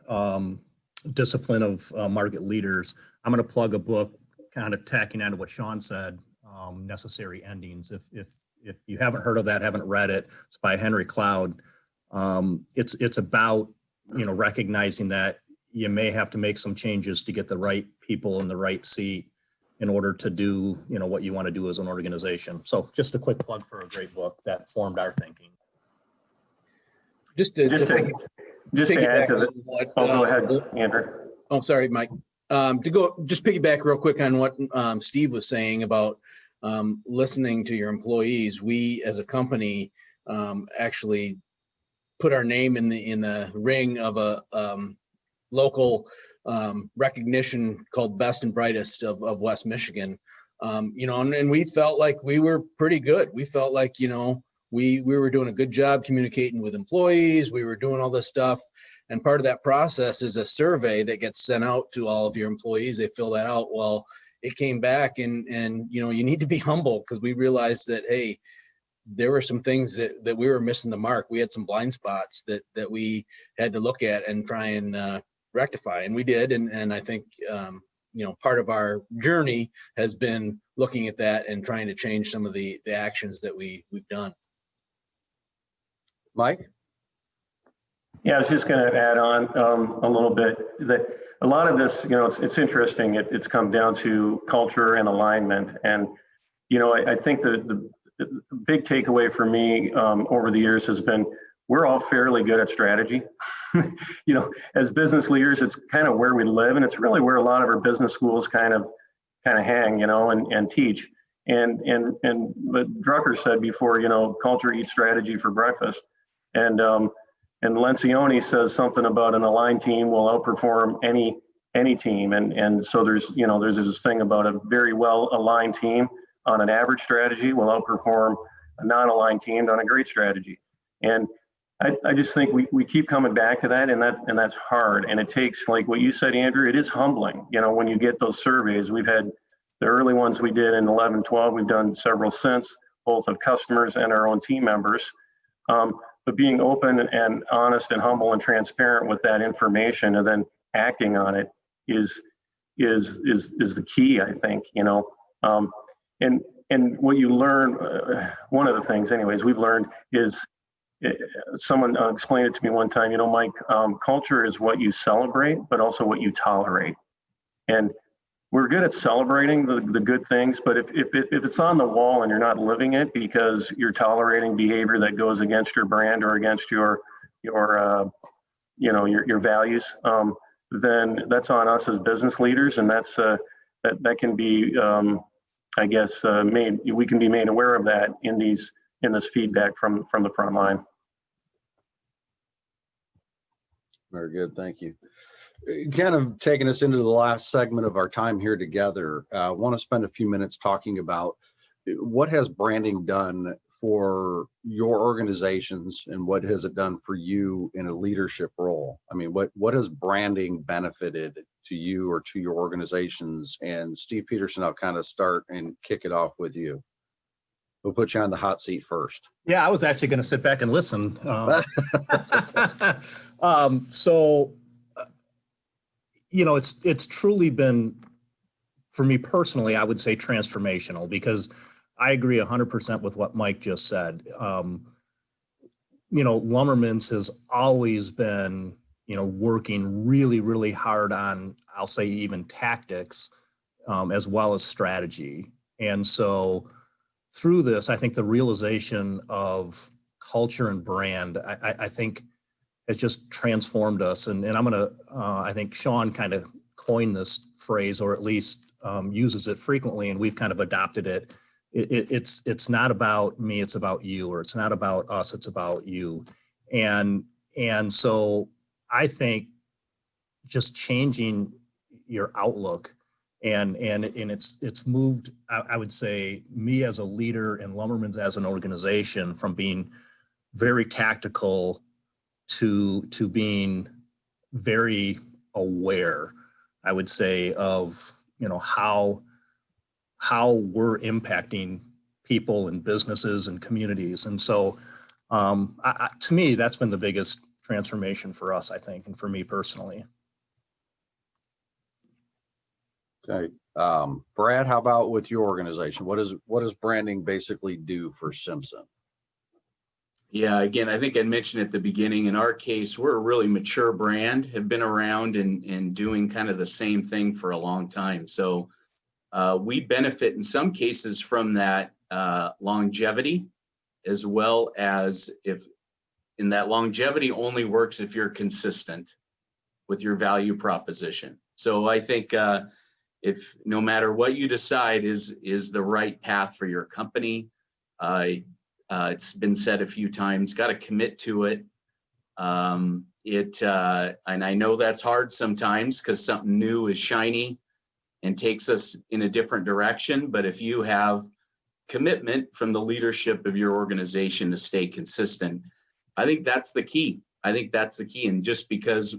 Discipline of Market Leaders. I'm going to plug a book kind of tacking onto what Sean said, Necessary Endings. If you haven't heard of that, haven't read it, it's by Henry Cloud. It's about, recognizing that you may have to make some changes to get the right people in the right seat in order to do, what you want to do as an organization. So just a quick plug for a great book that formed our thinking.
Just to add to that. Oh, go ahead, Andrew.
Oh, sorry, Mike. Just piggyback real quick on what Steve was saying about listening to your employees. We, as a company, actually put our name in the ring of a local recognition called Best and Brightest of West Michigan. And we felt like we were pretty good. We felt like, we were doing a good job communicating with employees. We were doing all this stuff. And part of that process is a survey that gets sent out to all of your employees. They fill that out. Well, it came back and you need to be humble, because we realized that, hey, there were some things that we were missing the mark. We had some blind spots that we had to look at and try and rectify. And we did. And I think, part of our journey has been looking at that and trying to change some of the actions that we've done.
Mike?
Yeah, I was just going to add on a little bit that a lot of this, it's interesting. It's come down to culture and alignment. And, I think the big takeaway for me over the years has been, we're all fairly good at strategy. As business leaders, it's kind of where we live, and it's really where a lot of our business schools kind of hang, and teach. And what Drucker said before, culture eats strategy for breakfast. And Lencioni says something about an aligned team will outperform any team. And so there's this thing about a very well aligned team on an average strategy will outperform a non-aligned team on a great strategy. And I just think we keep coming back to that, and that's hard. And it takes, like what you said, Andrew, it is humbling. When you get those surveys, we've had the early ones we did in 11, 12, we've done several since, both of customers and our own team members. But being open and honest and humble and transparent with that information and then acting on it is the key, I think, and what you learn, one of the things anyways, we've learned is, someone explained it to me one time, Mike, culture is what you celebrate, but also what you tolerate. And we're good at celebrating the good things, but if it's on the wall and you're not living it because you're tolerating behavior that goes against your brand or against your values, then that's on us as business leaders, and that's that can be, we can be made aware of that in this feedback from the front line.
Very good, thank you. Kind of taking us into the last segment of our time here together, I want to spend a few minutes talking about what has branding done for your organizations and what has it done for you in a leadership role? I mean, what has branding benefited to you or to your organizations? And Steve Peterson, I'll kind of start and kick it off with you. We'll put you on the hot seat first.
Yeah, I was actually going to sit back and listen. It's truly been for me personally, I would say transformational, because I agree 100% with what Mike just said. Lumbermen's has always been, working really, really hard on, I'll say even tactics, as well as strategy. And so through this, I think the realization of culture and brand, I think has just transformed us. And I'm going to, I think Sean kind of coined this phrase, or at least uses it frequently, and we've kind of adopted it. It's not about me, it's about you, or it's not about us, it's about you. And so I think just changing your outlook and it's moved, I would say, me as a leader and Lumbermen's as an organization from being very tactical to being very aware, I would say, of, how we're impacting people and businesses and communities. And so to me, that's been the biggest transformation for us, I think, and for me personally.
Okay. Brad, how about with your organization? What does branding basically do for Simpson?
Yeah, again, I think I mentioned at the beginning, in our case, we're a really mature brand, have been around and doing kind of the same thing for a long time. So we benefit in some cases from that longevity, as well as in that longevity only works if you're consistent with your value proposition. So I think if no matter what you decide is the right path for your company, it's been said a few times, got to commit to it. And I know that's hard sometimes because something new is shiny and takes us in a different direction. But if you have commitment from the leadership of your organization to stay consistent, I think that's the key. And just because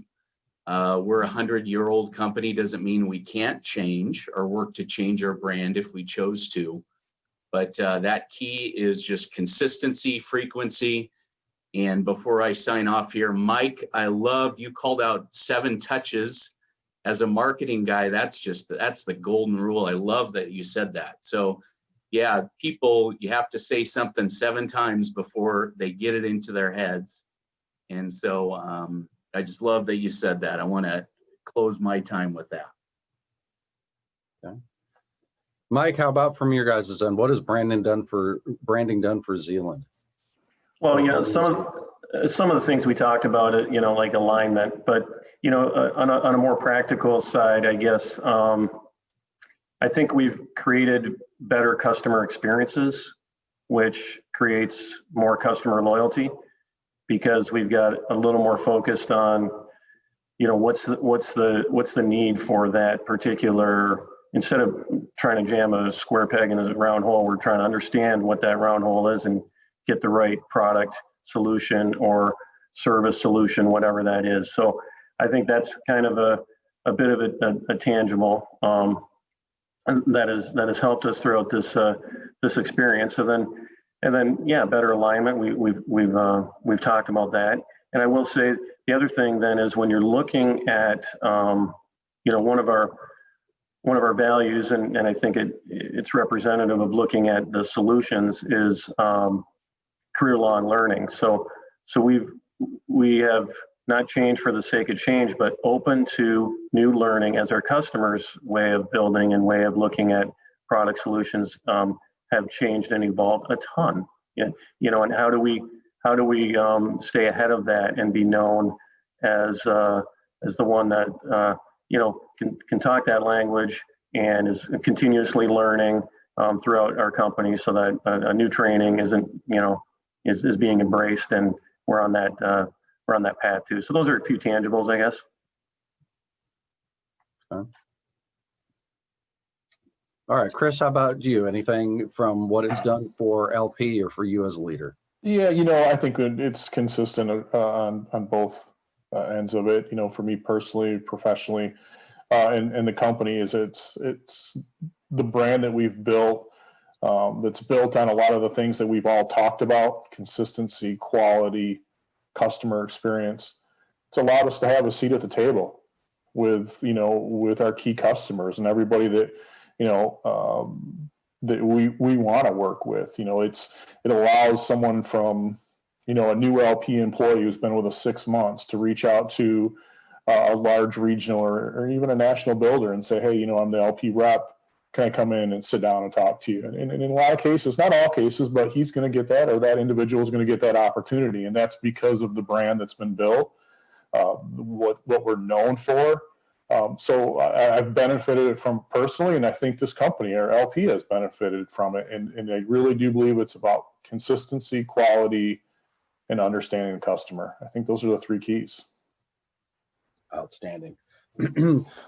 we're a 100-year-old company doesn't mean we can't change or work to change our brand if we chose to. But that key is just consistency, frequency. And before I sign off here, Mike, I loved, you called out 7 touches as a marketing guy. That's the golden rule. I love that you said that. So yeah, people, you have to say something 7 times before they get it into their heads. And so I just love that you said that. I want to close my time with that.
Okay. Mike, how about from your guys' end? What has branding done for Zeeland?
Well, some of the things we talked about, like alignment, but on a more practical side, I guess, I think we've created better customer experiences, which creates more customer loyalty, because we've got a little more focused on, what's the need for that particular. Instead of trying to jam a square peg in a round hole, we're trying to understand what that round hole is and get the right product solution or service solution, whatever that is. So I think that's kind of a bit of a tangible that has helped us throughout this experience. And then yeah, better alignment. We've talked about that. And I will say the other thing then is when you're looking at one of our values, and I think it's representative of looking at the solutions, is career-long learning. So we have not changed for the sake of change, but open to new learning as our customers' way of building and way of looking at product solutions have changed and evolved a ton. And how do we stay ahead of that and be known as the one that can talk that language and is continuously learning throughout our company, so that a new training is being embraced, and we're on that path too. So those are a few tangibles, I guess.
Okay. All right, Chris, how about you? Anything from what it's done for LP or for you as a leader?
Yeah, I think it's consistent on both ends of it. For me personally, professionally, and the company is it's the brand that we've built, that's built on a lot of the things that we've all talked about: consistency, quality, customer experience. It's allowed us to have a seat at the table with our key customers and everybody that that we want to work with. It allows someone from, a new LP employee who's been with us 6 months to reach out to a large regional or even a national builder and say, hey, I'm the LP rep. Can I come in and sit down and talk to you? And in a lot of cases, not all cases, but he's going to get that, or that individual is going to get that opportunity. And that's because of the brand that's been built, what we're known for. So I've benefited from personally, and I think this company, our LP, has benefited from it. And I really do believe it's about consistency, quality, and understanding the customer. I think those are the 3 keys.
Outstanding.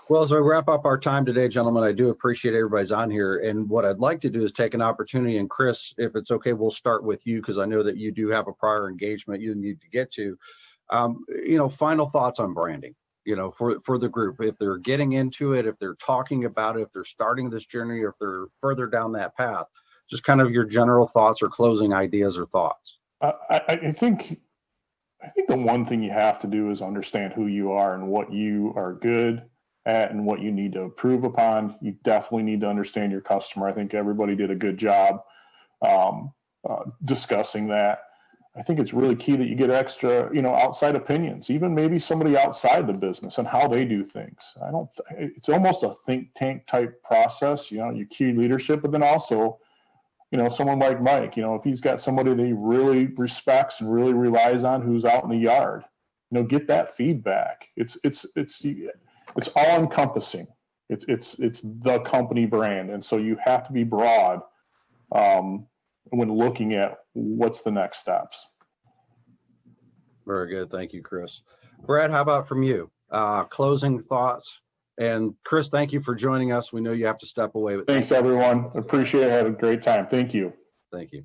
Well, as we wrap up our time today, gentlemen, I do appreciate everybody's on here. And what I'd like to do is take an opportunity, and Chris, if it's okay, we'll start with you because I know that you do have a prior engagement you need to get to. Final thoughts on branding, for the group, if they're getting into it, if they're talking about it, if they're starting this journey, or if they're further down that path, just kind of your general thoughts or closing ideas or thoughts.
I think the one thing you have to do is understand who you are and what you are good at and what you need to improve upon. You definitely need to understand your customer. I think everybody did a good job discussing that. I think it's really key that you get extra, outside opinions, even maybe somebody outside the business and how they do things. It's almost a think tank type process, your key leadership, but then also, someone like Mike, if he's got somebody that he really respects and really relies on who's out in the yard, get that feedback. It's all encompassing. It's the company brand. And so you have to be broad when looking at what's the next steps.
Very good. Thank you, Chris. Brad, how about from you? Closing thoughts. And Chris, thank you for joining us. We know you have to step away. But
Thanks, everyone. Appreciate it. Had a great time. Thank you.
Thank you.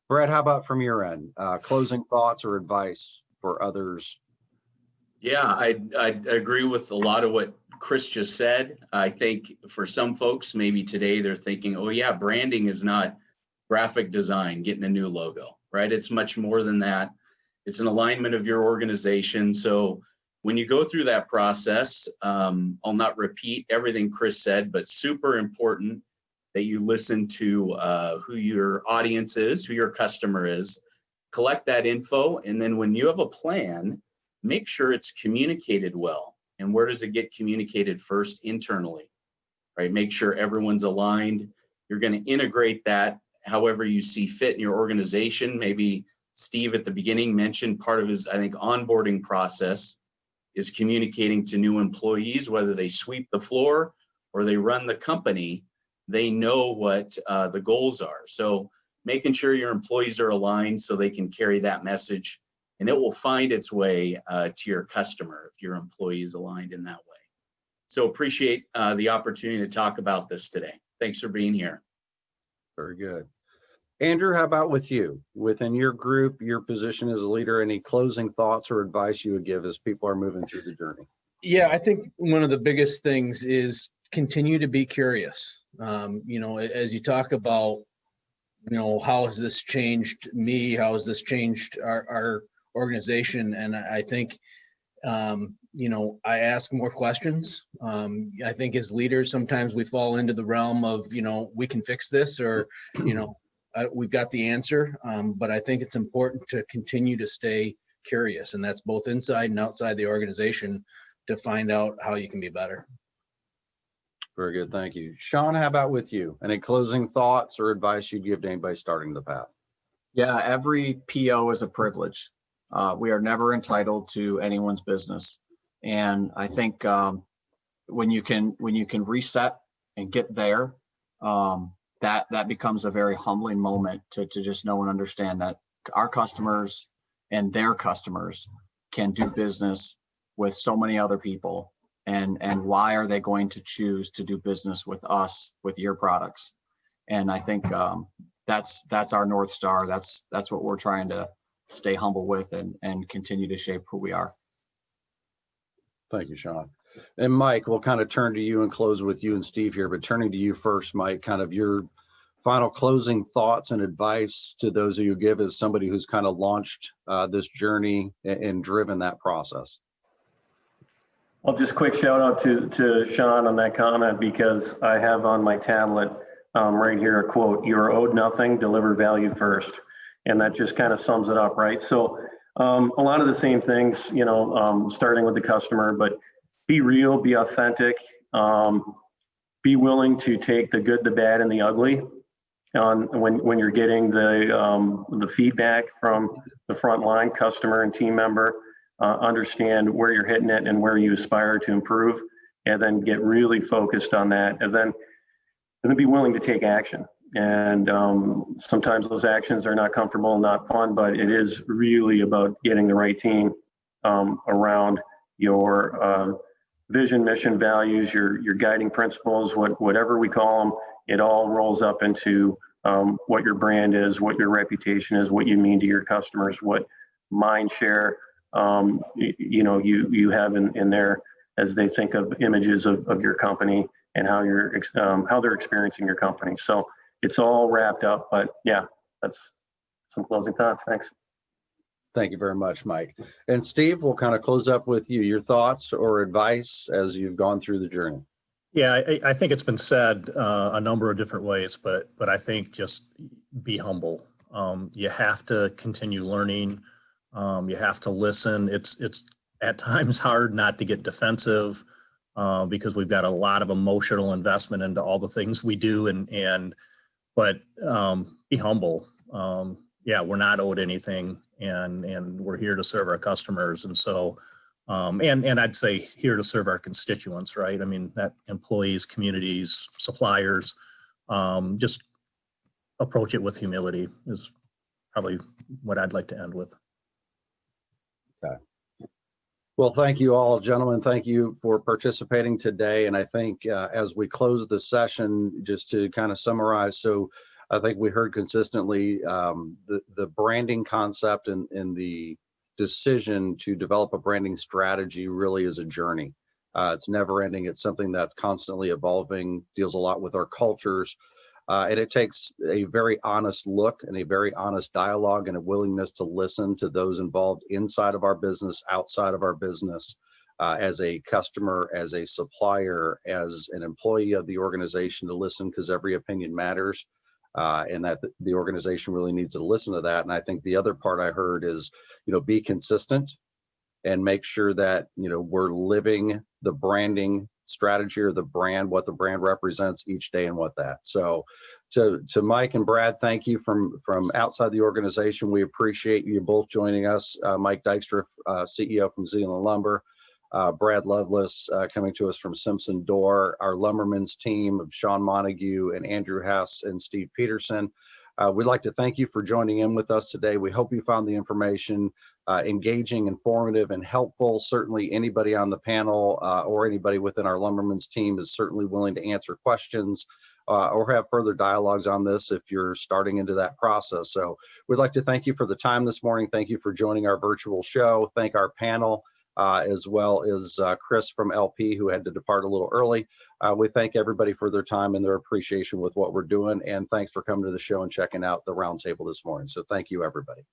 Brad, how about from your end? Closing thoughts or advice for others?
Yeah, I agree with a lot of what Chris just said. I think for some folks, maybe today they're thinking, oh yeah, branding is not graphic design, getting a new logo, right? It's much more than that. It's an alignment of your organization. So when you go through that process, I'll not repeat everything Chris said, but super important that you listen to who your audience is, who your customer is, collect that info. And then when you have a plan, make sure it's communicated well. And where does it get communicated first? Internally, right? Make sure everyone's aligned. You're going to integrate that however you see fit in your organization. Maybe Steve at the beginning mentioned part of his, I think, onboarding process is communicating to new employees, whether they sweep the floor or they run the company, they know what the goals are. So making sure your employees are aligned so they can carry that message, and it will find its way to your customer if your employee is aligned in that way. So appreciate the opportunity to talk about this today. Thanks for being here.
Very good. Andrew, how about with you? Within your group, your position as a leader, any closing thoughts or advice you would give as people are moving through the journey?
Yeah, I think one of the biggest things is continue to be curious. As you talk about, how has this changed me? How has this changed our organization? And I think, I ask more questions. I think as leaders, sometimes we fall into the realm of, we can fix this, or, we've got the answer. But I think it's important to continue to stay curious, and that's both inside and outside the organization, to find out how you can be better.
Very good. Thank you. Sean, how about with you? Any closing thoughts or advice you'd give to anybody starting the path?
Yeah, every PO is a privilege. We are never entitled to anyone's business. And I think when you can reset and get there, that becomes a very humbling moment to just know and understand that our customers and their customers can do business with so many other people. And why are they going to choose to do business with us, with your products? And I think that's our North Star. That's what we're trying to stay humble with and continue to shape who we are.
Thank you, Sean. And Mike, we'll kind of turn to you and close with you and Steve here, but turning to you first, Mike, kind of your final closing thoughts and advice to those of you give as somebody who's kind of launched this journey and driven that process.
I'll just quick shout out to Sean on that comment, because I have on my tablet right here a quote: "You are owed nothing, deliver value first." And that just kind of sums it up, right? So a lot of the same things, starting with the customer, but be real, be authentic, be willing to take the good, the bad, and the ugly when you're getting the feedback from the frontline customer and team member. Understand where you're hitting it and where you aspire to improve, and then get really focused on that, and then be willing to take action. And sometimes those actions are not comfortable and not fun, but it is really about getting the right team around your vision, mission, values, your guiding principles, whatever we call them. It all rolls up into what your brand is, what your reputation is, what you mean to your customers, what mind share you have in there as they think of images of your company and how they're experiencing your company. So it's all wrapped up, but yeah, that's some closing thoughts. Thanks.
Thank you very much, Mike. And Steve, we'll kind of close up with you, your thoughts or advice as you've gone through the journey.
Yeah, I think it's been said a number of different ways, but I think just be humble. You have to continue learning. You have to listen. It's at times hard not to get defensive because we've got a lot of emotional investment into all the things we do, but be humble. Yeah, we're not owed anything, and we're here to serve our customers. And so, and I'd say here to serve our constituents, right? I mean, that employees, communities, suppliers, just approach it with humility is probably what I'd like to end with.
Okay. Well, thank you all, gentlemen. Thank you for participating today. And I think as we close the session, just to kind of summarize, so I think we heard consistently the branding concept and the decision to develop a branding strategy really is a journey. It's never ending. It's something that's constantly evolving, deals a lot with our cultures. And it takes a very honest look and a very honest dialogue and a willingness to listen to those involved inside of our business, outside of our business, as a customer, as a supplier, as an employee of the organization, to listen, because every opinion matters. And that the organization really needs to listen to that. And I think the other part I heard is, be consistent and make sure that, we're living the branding strategy or the brand, what the brand represents each day and what that. So to Mike and Brad, thank you from outside the organization. We appreciate you both joining us. Mike Dykstra, CEO from Zeeland Lumber. Brad Lovelace coming to us from Simpson Door, our Lumbermen's team of Sean Montague and Andrew Hess and Steve Peterson. We'd like to thank you for joining in with us today. We hope you found the information engaging, informative, and helpful. Certainly anybody on the panel or anybody within our Lumbermen's team is certainly willing to answer questions or have further dialogues on this if you're starting into that process. So we'd like to thank you for the time this morning. Thank you for joining our virtual show. Thank our panel. As well as Chris from LP, who had to depart a little early. We thank everybody for their time and their appreciation with what we're doing. And thanks for coming to the show and checking out the roundtable this morning. So thank you, everybody.